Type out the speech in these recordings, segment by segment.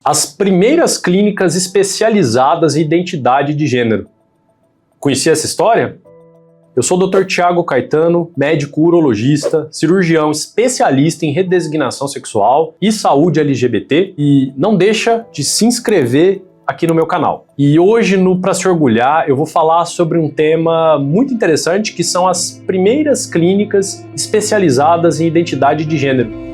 As primeiras clínicas especializadas em identidade de gênero. Conhecia essa história? Eu sou o Dr. Thiago Caetano, médico urologista, cirurgião especialista em redesignação sexual e saúde LGBT, e não deixa de se inscrever aqui no meu canal. E hoje no Pra Se Orgulhar eu vou falar sobre um tema muito interessante, que são as primeiras clínicas especializadas em identidade de gênero.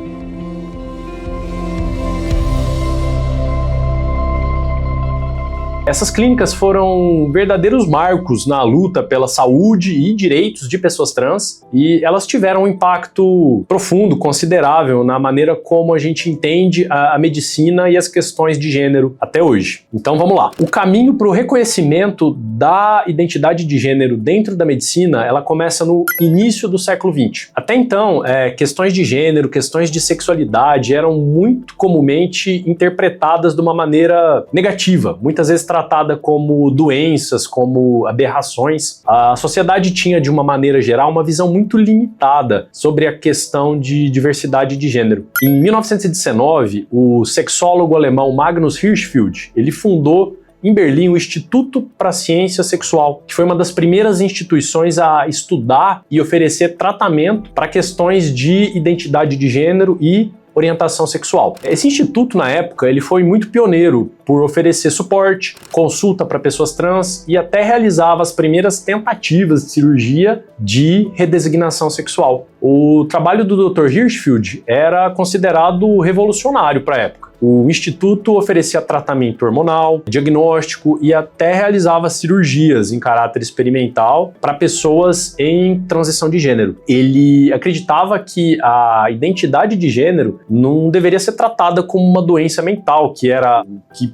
Essas clínicas foram verdadeiros marcos na luta pela saúde e direitos de pessoas trans, e elas tiveram um impacto profundo, considerável, na maneira como a gente entende a medicina e as questões de gênero até hoje. Então vamos lá. O caminho para o reconhecimento da identidade de gênero dentro da medicina, ela começa no início do século XX. Até então, questões de gênero, questões de sexualidade eram muito comumente interpretadas de uma maneira negativa, muitas vezes tratada como doenças, como aberrações. A sociedade tinha, de uma maneira geral, uma visão muito limitada sobre a questão de diversidade de gênero. Em 1919, o sexólogo alemão Magnus Hirschfeld, ele fundou em Berlim o Instituto para a Ciência Sexual, que foi uma das primeiras instituições a estudar e oferecer tratamento para questões de identidade de gênero e orientação sexual. Esse instituto, na época, ele foi muito pioneiro por oferecer suporte, consulta para pessoas trans e até realizava as primeiras tentativas de cirurgia de redesignação sexual. O trabalho do Dr. Hirschfeld era considerado revolucionário para a época. O instituto oferecia tratamento hormonal, diagnóstico e até realizava cirurgias em caráter experimental para pessoas em transição de gênero. Ele acreditava que a identidade de gênero não deveria ser tratada como uma doença mental, que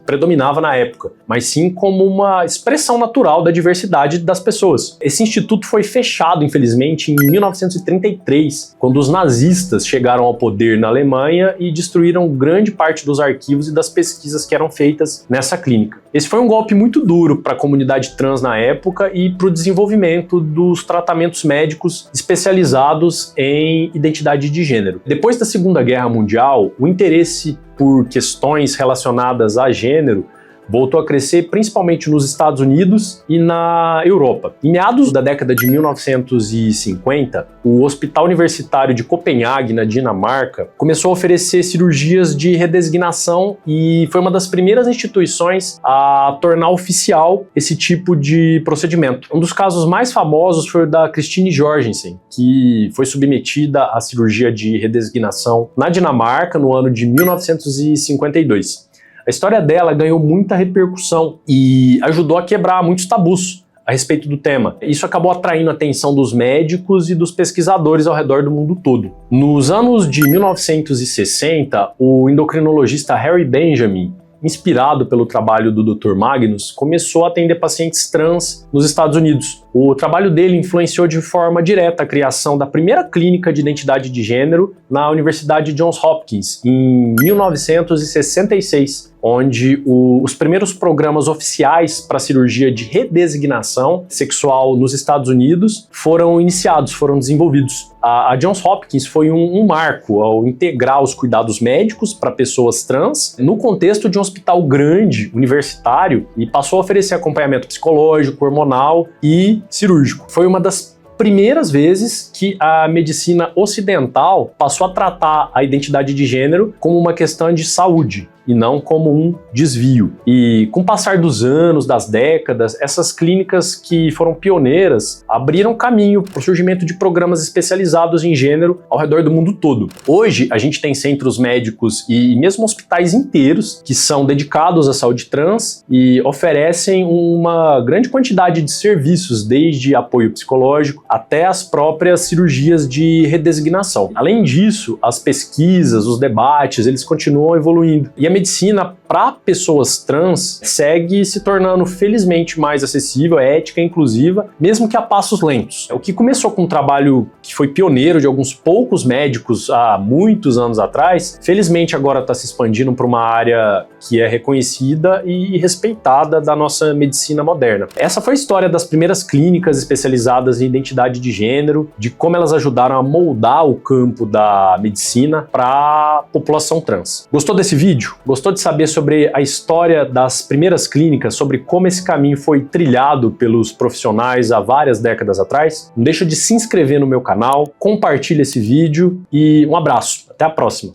predominava na época, mas sim como uma expressão natural da diversidade das pessoas. Esse instituto foi fechado, infelizmente, em 1933, quando os nazistas chegaram ao poder na Alemanha e destruíram grande parte dos arquivos e das pesquisas que eram feitas nessa clínica. Esse foi um golpe muito duro para a comunidade trans na época e para o desenvolvimento dos tratamentos médicos especializados em identidade de gênero. Depois da Segunda Guerra Mundial, o interesse por questões relacionadas a gênero voltou a crescer principalmente nos Estados Unidos e na Europa. Em meados da década de 1950, o Hospital Universitário de Copenhague, na Dinamarca, começou a oferecer cirurgias de redesignação e foi uma das primeiras instituições a tornar oficial esse tipo de procedimento. Um dos casos mais famosos foi o da Christine Jorgensen, que foi submetida à cirurgia de redesignação na Dinamarca no ano de 1952. A história dela ganhou muita repercussão e ajudou a quebrar muitos tabus a respeito do tema. Isso acabou atraindo a atenção dos médicos e dos pesquisadores ao redor do mundo todo. Nos anos de 1960, o endocrinologista Harry Benjamin, inspirado pelo trabalho do Dr. Magnus, começou a atender pacientes trans nos Estados Unidos. O trabalho dele influenciou de forma direta a criação da primeira clínica de identidade de gênero na Universidade Johns Hopkins, em 1966, onde os primeiros programas oficiais para cirurgia de redesignação sexual nos Estados Unidos foram iniciados, foram desenvolvidos. A Johns Hopkins foi um marco ao integrar os cuidados médicos para pessoas trans no contexto de um hospital grande, universitário, e passou a oferecer acompanhamento psicológico, hormonal e cirúrgico. Foi uma das primeiras vezes que a medicina ocidental passou a tratar a identidade de gênero como uma questão de saúde e não como um desvio. E com o passar dos anos, das décadas, essas clínicas que foram pioneiras abriram caminho para o surgimento de programas especializados em gênero ao redor do mundo todo. Hoje, a gente tem centros médicos e mesmo hospitais inteiros que são dedicados à saúde trans e oferecem uma grande quantidade de serviços, desde apoio psicológico até as próprias cirurgias de redesignação. Além disso, as pesquisas, os debates, eles continuam evoluindo. E a medicina para pessoas trans segue se tornando felizmente mais acessível, ética e inclusiva, mesmo que a passos lentos. O que começou com um trabalho que foi pioneiro de alguns poucos médicos há muitos anos atrás, felizmente agora está se expandindo para uma área que é reconhecida e respeitada da nossa medicina moderna. Essa foi a história das primeiras clínicas especializadas em identidade de gênero, de como elas ajudaram a moldar o campo da medicina para a população trans. Gostou desse vídeo? Gostou de saber sobre a história das primeiras clínicas, sobre como esse caminho foi trilhado pelos profissionais há várias décadas atrás? Não deixa de se inscrever no meu canal, compartilhe esse vídeo e um abraço. Até a próxima!